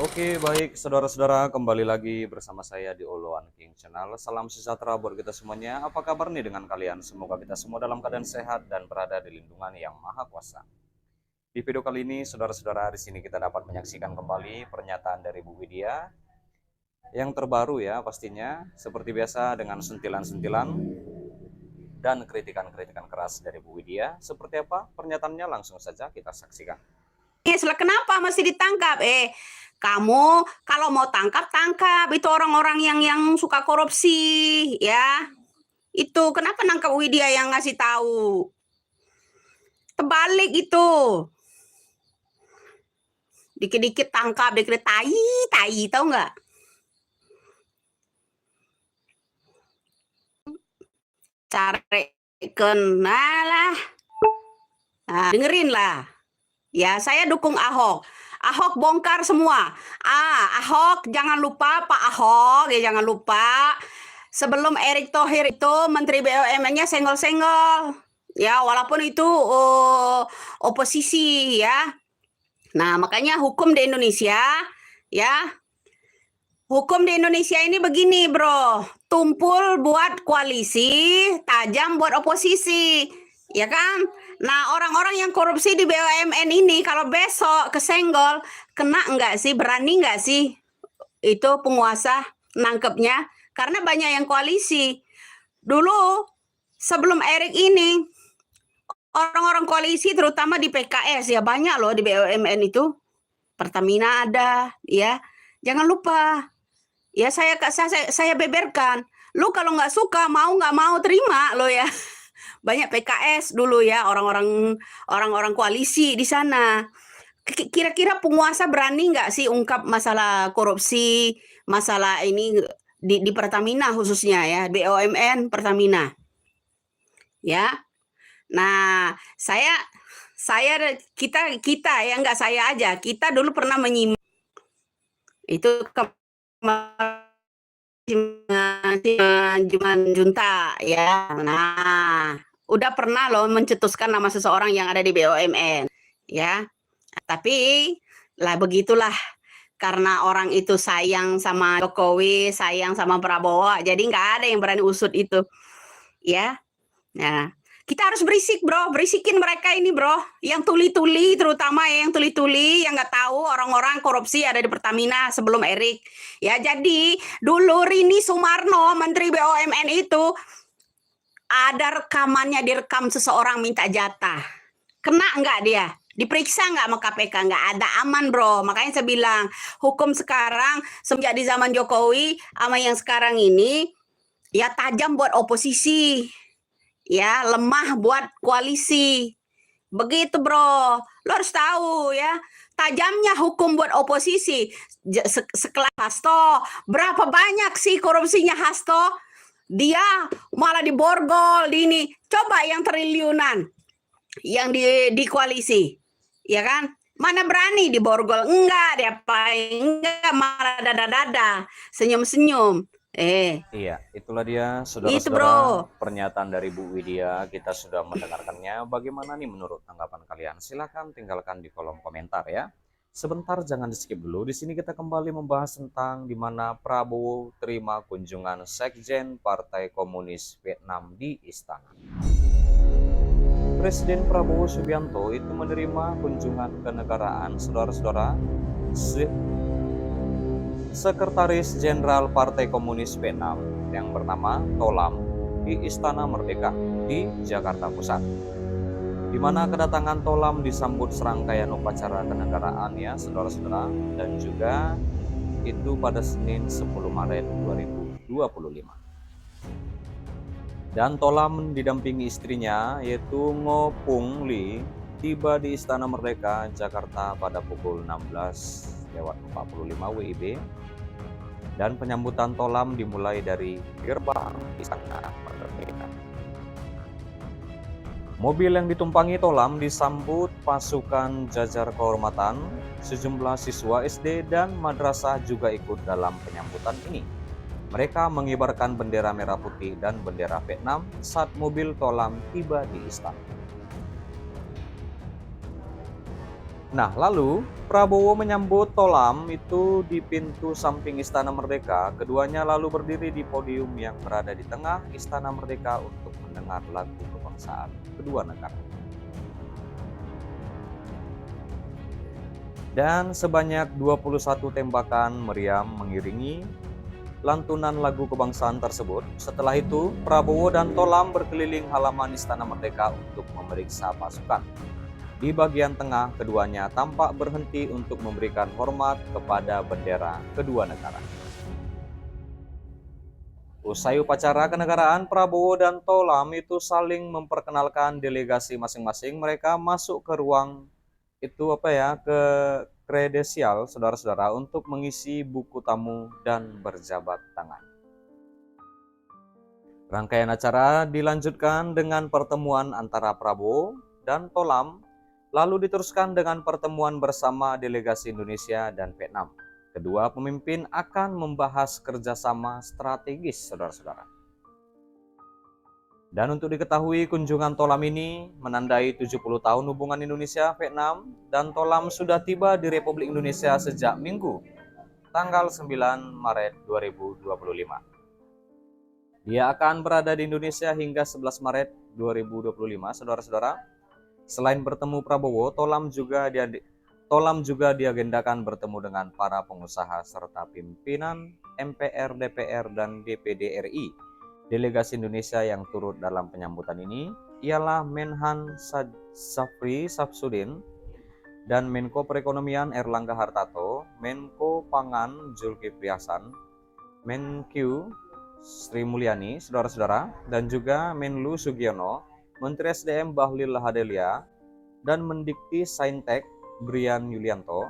Oke, baik saudara-saudara, kembali lagi bersama saya di Oloan King Channel. Salam sejahtera buat kita semuanya. Apa kabar nih dengan kalian? Semoga kita semua dalam keadaan sehat dan berada di lindungan yang maha kuasa. Di video kali ini, saudara-saudara, di sini kita dapat menyaksikan kembali pernyataan dari Bu Widya yang terbaru ya pastinya. Seperti biasa dengan sentilan-sentilan dan kritikan-kritikan keras dari Bu Widya. Seperti apa pernyataannya, langsung saja kita saksikan. Kenapa mesti ditangkap? Kamu kalau mau tangkap itu orang-orang yang suka korupsi ya. Itu kenapa nangkap Widya yang ngasih tahu? Terbalik itu. Dikit-dikit tangkap, dikit tai, tahu nggak? Cari kenalah. Nah, dengerin lah. Ya, saya dukung Ahok. Ahok bongkar semua. Ahok, jangan lupa Pak Ahok, ya jangan lupa. Sebelum Erick Thohir itu Menteri BUMN-nya senggol-senggol. Ya, walaupun itu oposisi ya. Nah, makanya hukum di Indonesia ya. Hukum di Indonesia ini begini, Bro. Tumpul buat koalisi, tajam buat oposisi. Ya kan? Nah, orang-orang yang korupsi di BUMN ini kalau besok kesenggol, kena nggak sih? Berani nggak sih itu penguasa nangkepnya? Karena banyak yang koalisi. Dulu sebelum Erick ini, orang-orang koalisi terutama di PKS ya banyak loh di BUMN itu. Pertamina ada, ya. Jangan lupa. Ya saya beberkan. Lu kalau nggak suka, nggak mau terima lo ya. Banyak PKS dulu ya, orang-orang koalisi di sana. Kira-kira penguasa berani nggak sih ungkap masalah korupsi, masalah ini di Pertamina khususnya ya, BUMN Pertamina. Ya. Nah, kita ya nggak saya aja, kita dulu pernah menyimak itu Juman Junta ya. Nah, udah pernah loh mencetuskan nama seseorang yang ada di BUMN ya. Tapi lah begitulah, karena orang itu sayang sama Jokowi, sayang sama Prabowo, jadi nggak ada yang berani usut itu ya. Nah, kita harus berisik, Bro. Berisikin mereka ini, Bro. Yang tuli-tuli, terutama yang tuli-tuli, yang nggak tahu orang-orang korupsi ada di Pertamina sebelum Erick. Ya, jadi dulu Rini Sumarno, Menteri BUMN itu, ada rekamannya, direkam seseorang minta jatah. Kena nggak dia? Diperiksa nggak sama KPK? Nggak ada, aman, Bro. Makanya saya bilang, hukum sekarang, semenjak di zaman Jokowi, sama yang sekarang ini, ya tajam buat oposisi. Ya, lemah buat koalisi. Begitu, Bro. Lo harus tahu ya, tajamnya hukum buat oposisi. Sekelas Hasto, berapa banyak sih korupsinya Hasto? Dia malah diborgol di ini. Coba yang triliunan yang di koalisi. Ya kan? Mana berani diborgol? Enggak, diapain? Enggak, malah dada-dada, senyum-senyum. Iya, itulah dia Itu, saudara-saudara Bro. pernyataan dari Bu Widya. Kita sudah mendengarkannya. Bagaimana nih menurut tanggapan kalian? Silahkan tinggalkan di kolom komentar ya. Sebentar, jangan di skip dulu. Di sini kita kembali membahas tentang di mana Prabowo terima kunjungan Sekjen Partai Komunis Vietnam di Istana. Presiden Prabowo Subianto itu menerima kunjungan kenegaraan saudara-saudara Sekretaris Jenderal Partai Komunis Vietnam yang bernama Tolam di Istana Merdeka di Jakarta Pusat, di mana kedatangan Tolam disambut serangkaian upacara kenegaraan ya saudara-saudara, dan juga itu pada Senin 10 Maret 2025. Dan Tolam didampingi istrinya yaitu Ngo Pung Li tiba di Istana Merdeka Jakarta pada pukul 16:45 WIB. Dan penyambutan Tolam dimulai dari gerbang Istana Merdeka. Mobil yang ditumpangi Tolam disambut pasukan jajar kehormatan, sejumlah siswa SD dan madrasah juga ikut dalam penyambutan ini. Mereka mengibarkan bendera merah putih dan bendera Vietnam saat mobil Tolam tiba di istana. Nah, lalu Prabowo menyambut Tholam itu di pintu samping Istana Merdeka. Keduanya lalu berdiri di podium yang berada di tengah Istana Merdeka untuk mendengar lagu kebangsaan kedua negara. Dan sebanyak 21 tembakan meriam mengiringi lantunan lagu kebangsaan tersebut. Setelah itu, Prabowo dan Tholam berkeliling halaman Istana Merdeka untuk memeriksa pasukan. Di bagian tengah, keduanya tampak berhenti untuk memberikan hormat kepada bendera kedua negara. Usai upacara kenegaraan, Prabowo dan Tholam itu saling memperkenalkan delegasi masing-masing. Mereka masuk ke ruang itu ke kredensial saudara-saudara untuk mengisi buku tamu dan berjabat tangan. Rangkaian acara dilanjutkan dengan pertemuan antara Prabowo dan Tholam, lalu diteruskan dengan pertemuan bersama delegasi Indonesia dan Vietnam. Kedua pemimpin akan membahas kerjasama strategis, saudara-saudara. Dan untuk diketahui, kunjungan Tholam ini menandai 70 tahun hubungan Indonesia-Vietnam, dan Tholam sudah tiba di Republik Indonesia sejak Minggu, tanggal 9 Maret 2025. Dia akan berada di Indonesia hingga 11 Maret 2025, saudara-saudara. Selain bertemu Prabowo, Tholam juga diagendakan bertemu dengan para pengusaha serta pimpinan MPR, DPR, dan DPD RI. Delegasi Indonesia yang turut dalam penyambutan ini ialah Menhan Syafri Samsudin dan Menko Perekonomian Erlangga Hartarto, Menko Pangan Zulkifli Hasan, Menkyu Sri Mulyani, saudara-saudara, dan juga Menlu Sugiono, Menteri SDM Bahlil Lahadalia, dan Mendikti Saintek Brian Yulianto,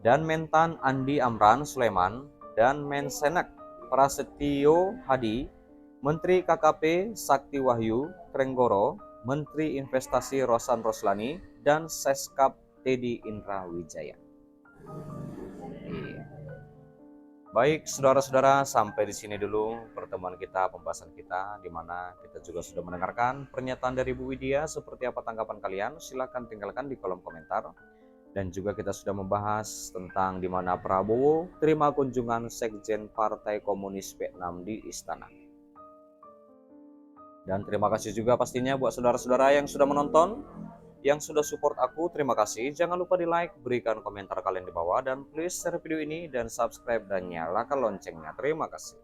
dan Mentan Andi Amran Sulaiman, dan Mensenek Prasetyo Hadi, Menteri KKP Sakti Wahyu Trenggoro, Menteri Investasi Rosan Roslani, dan Seskap Teddy Indra Wijaya. Baik, saudara-saudara, sampai di sini dulu pertemuan kita, pembahasan kita, di mana kita juga sudah mendengarkan pernyataan dari Bu Widya. Seperti apa tanggapan kalian? Silahkan tinggalkan di kolom komentar. Dan juga kita sudah membahas tentang di mana Prabowo terima kunjungan Sekjen Partai Komunis Vietnam di Istana. Dan terima kasih juga pastinya buat saudara-saudara yang sudah menonton, yang sudah support aku. Terima kasih. Jangan lupa di like, berikan komentar kalian di bawah, dan please share video ini dan subscribe dan nyalakan loncengnya. Terima kasih.